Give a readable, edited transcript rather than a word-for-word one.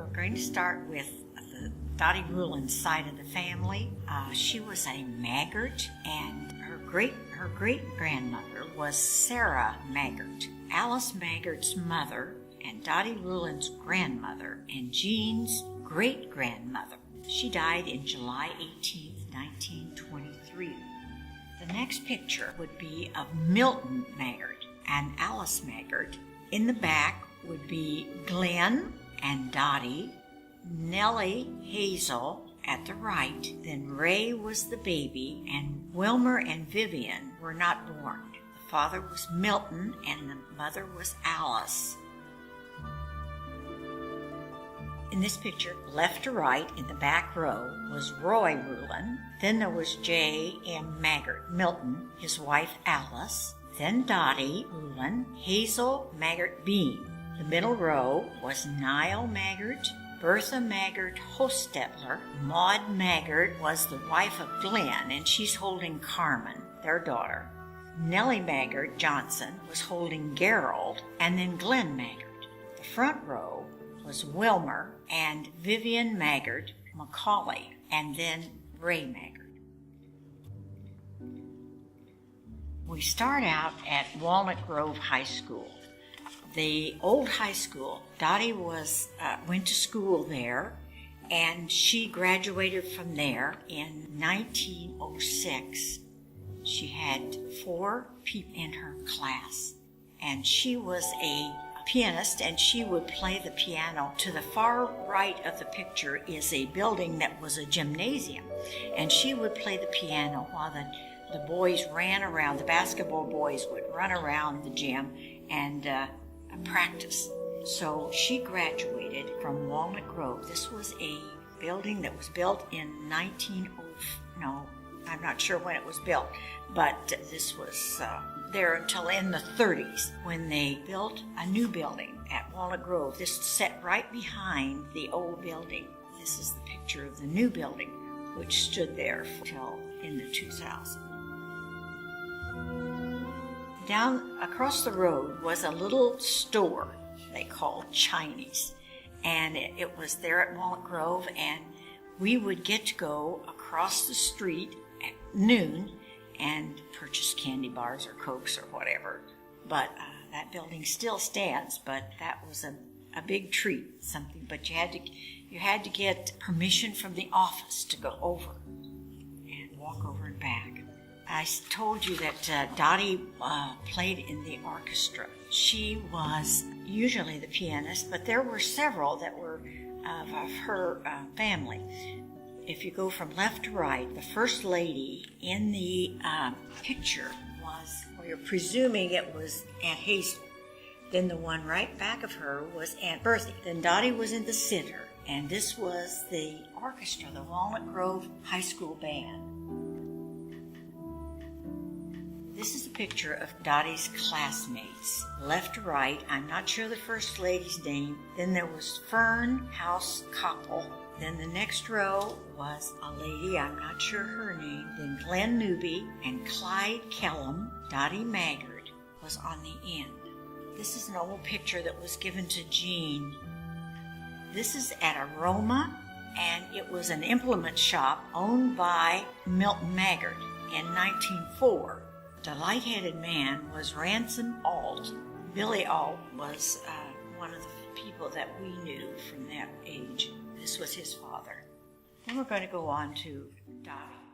We're going to start with the Dottie Rulon side of the family. She was a Maggart, and her great-grandmother was Sarah Maggart, Alice Maggart's mother, and Dottie Rulon's grandmother, and Jean's great-grandmother. She died in July 18, 1923. The next picture would be of Milton Maggart and Alice Maggart. In the back would be Glenn and Dottie, Nellie Hazel at the right, then Ray was the baby, and Wilmer and Vivian were not born. The father was Milton and the mother was Alice. In this picture, left to right in the back row was Roy Rulon, then there was J. M. Maggart, Milton, his wife Alice, then Dottie Rulon, Hazel Maggart Bean. The middle row was Niall Maggart, Bertha Maggart Hostetler. Maud Maggart was the wife of Glenn, and she's holding Carmen, their daughter. Nellie Maggart Johnson was holding Gerald, and then Glenn Maggart. The front row was Wilmer and Vivian Maggart Macaulay, and then Ray Maggart. We start out at Walnut Grove High School. The old high school, Dottie went to school there, and she graduated from there in 1906. She had 4 people in her class, and she was a pianist, and she would play the piano. To the far right of the picture is a building that was a gymnasium, and she would play the piano while the boys ran around. The basketball boys would run around the gym and practice. So she graduated from Walnut Grove. This was a building that was built in I'm not sure when it was built, but this was there until in the 30s when they built a new building at Walnut Grove. This sat right behind the old building. This is the picture of the new building, which stood there until in the 2000s. Down across the road was a little store they called Chinese, and it was there at Walnut Grove, and we would get to go across the street at noon and purchase candy bars or Cokes or whatever. But that building still stands, but that was a big treat, something. But you had to get permission from the office to go over and walk over and back. I told you that Dottie played in the orchestra. She was usually the pianist, but there were several that were of her family. If you go from left to right, the first lady in the picture was, we're presuming it was Aunt Hazel. Then the one right back of her was Aunt Bertha. Then Dottie was in the center, and this was the orchestra, the Walnut Grove High School Band. This is a picture of Dottie's classmates. Left to right, I'm not sure the first lady's name. Then there was Fern House Koppel. Then the next row was a lady, I'm not sure her name. Then Glenn Newby and Clyde Kellum. Dottie Maggart was on the end. This is an old picture that was given to Jean. This is at Aroma, and it was an implement shop owned by Milton Maggart in 1904. The light-headed man was Ransom Alt. Billy Alt was one of the people that we knew from that age. This was his father. Then we're going to go on to Dottie.